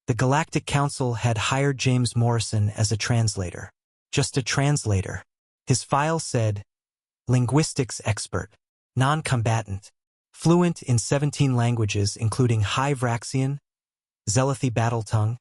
The Galactic Council had hired James Morrison as a translator. Just a translator. His file said, linguistics expert, non-combatant, fluent in 17 languages including High Vraxian, Zelothi Battletongue,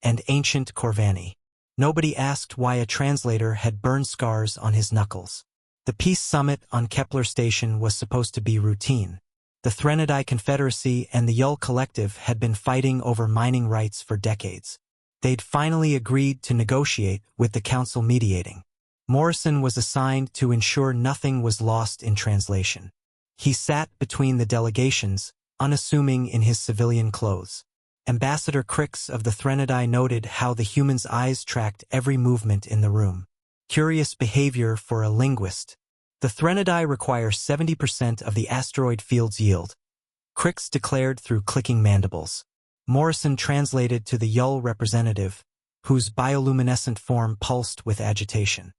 and Ancient Corvani. Nobody asked why a translator had burn scars on his knuckles. The peace summit on Kepler Station was supposed to be routine. The Threnodai Confederacy and the Yull Collective had been fighting over mining rights for decades. They'd finally agreed to negotiate, with the council mediating. Morrison was assigned to ensure nothing was lost in translation. He sat between the delegations, unassuming in his civilian clothes. Ambassador Crix of the Threnodai noted how the humans' eyes tracked every movement in the room. Curious behavior for a linguist. The Threnodai require 70% of the asteroid field's yield, Crix declared through clicking mandibles. Morrison translated to the Yull representative, whose bioluminescent form pulsed with agitation.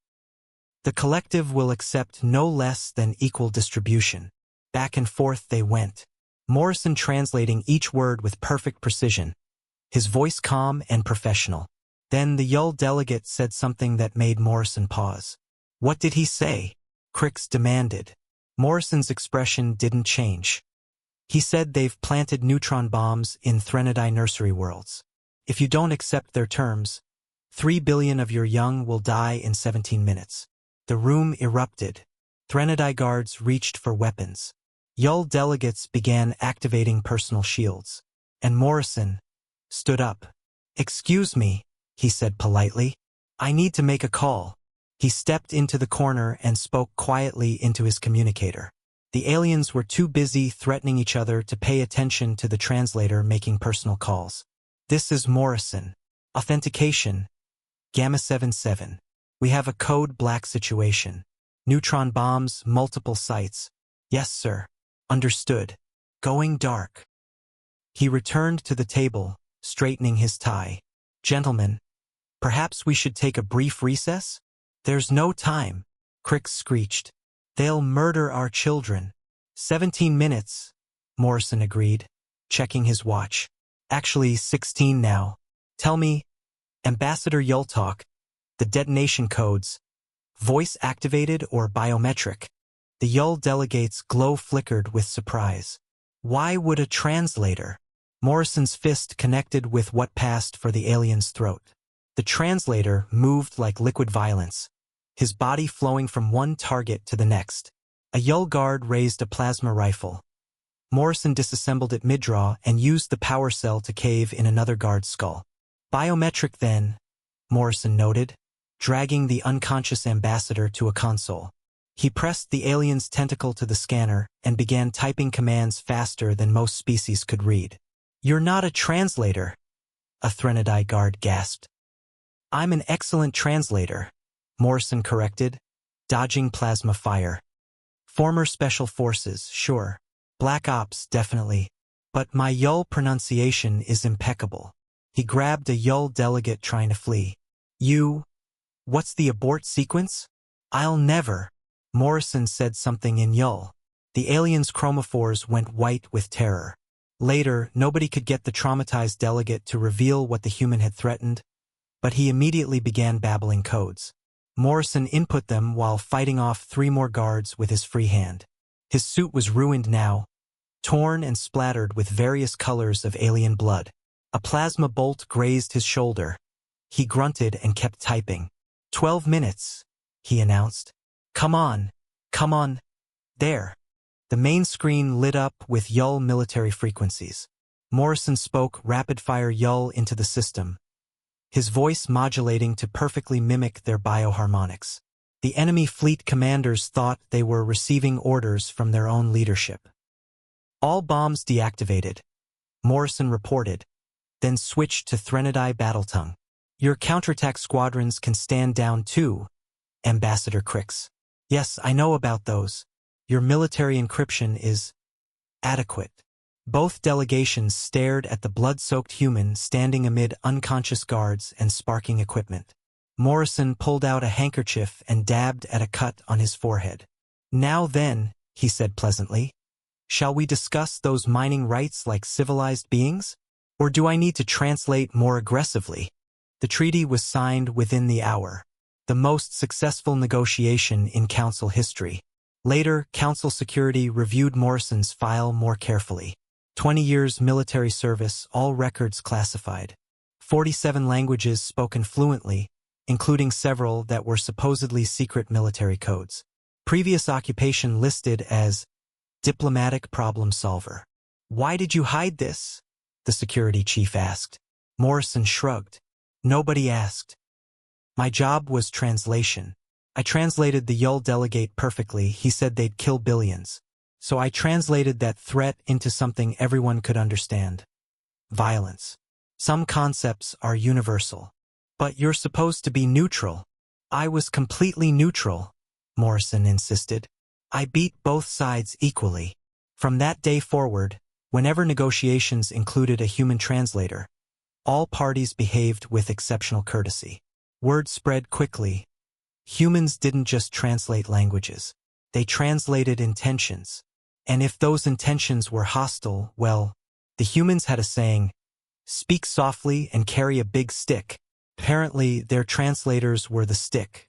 The collective will accept no less than equal distribution. Back and forth they went, Morrison translating each word with perfect precision, his voice calm and professional. Then the Yull delegate said something that made Morrison pause. What did he say? Crix demanded. Morrison's expression didn't change. He said they've planted neutron bombs in Threnodai nursery worlds. If you don't accept their terms, 3 billion of your young will die in 17 minutes. The room erupted. Threnodai guards reached for weapons. Yull delegates began activating personal shields. And Morrison stood up. Excuse me, he said politely. I need to make a call. He stepped into the corner and spoke quietly into his communicator. The aliens were too busy threatening each other to pay attention to the translator making personal calls. This is Morrison. Authentication. Gamma 77. We have a code black situation. Neutron bombs, multiple sites. Yes, sir. Understood. Going dark. He returned to the table, straightening his tie. Gentlemen, perhaps we should take a brief recess? There's no time, Crix screeched. They'll murder our children. 17 minutes, Morrison agreed, checking his watch. Actually, 16 now. Tell me, Ambassador Yultalk, the detonation codes, voice-activated or biometric? The Yull delegate's glow flickered with surprise. Why would a translator? Morrison's fist connected with what passed for the alien's throat. The translator moved like liquid violence, his body flowing from one target to the next. A Yull guard raised a plasma rifle. Morrison disassembled it mid-draw and used the power cell to cave in another guard's skull. Biometric then, Morrison noted, dragging the unconscious ambassador to a console. He pressed the alien's tentacle to the scanner and began typing commands faster than most species could read. You're not a translator, a Threnodai guard gasped. I'm an excellent translator, Morrison corrected, dodging plasma fire. Former Special Forces, sure. Black Ops, definitely. But my Yull pronunciation is impeccable. He grabbed a Yull delegate trying to flee. What's the abort sequence? I'll never. Morrison said something in Yull. The alien's chromophores went white with terror. Later, nobody could get the traumatized delegate to reveal what the human had threatened, but he immediately began babbling codes. Morrison input them while fighting off 3 more guards with his free hand. His suit was ruined now, torn and splattered with various colors of alien blood. A plasma bolt grazed his shoulder. He grunted and kept typing. 12 minutes, he announced. Come on. There. The main screen lit up with Yull military frequencies. Morrison spoke rapid-fire Yull into the system, his voice modulating to perfectly mimic their bioharmonics. The enemy fleet commanders thought they were receiving orders from their own leadership. All bombs deactivated, Morrison reported, then switched to Threnodai Battletongue. Your counterattack squadrons can stand down too, Ambassador Crix. Yes, I know about those. Your military encryption is adequate. Both delegations stared at the blood-soaked human standing amid unconscious guards and sparking equipment. Morrison pulled out a handkerchief and dabbed at a cut on his forehead. Now then, he said pleasantly, shall we discuss those mining rights like civilized beings? Or do I need to translate more aggressively? The treaty was signed within the hour, the most successful negotiation in Council history. Later, Council security reviewed Morrison's file more carefully. 20 years military service, all records classified. 47 languages spoken fluently, including several that were supposedly secret military codes. Previous occupation listed as diplomatic problem solver. Why did you hide this? The security chief asked. Morrison shrugged. Nobody asked. My job was translation. I translated the Yule delegate perfectly. He said they'd kill billions. So I translated that threat into something everyone could understand. Violence. Some concepts are universal. But you're supposed to be neutral. I was completely neutral, Morrison insisted. I beat both sides equally. From that day forward, whenever negotiations included a human translator, all parties behaved with exceptional courtesy. Word spread quickly. Humans didn't just translate languages. They translated intentions. And if those intentions were hostile, well, the humans had a saying, speak softly and carry a big stick. Apparently, their translators were the stick.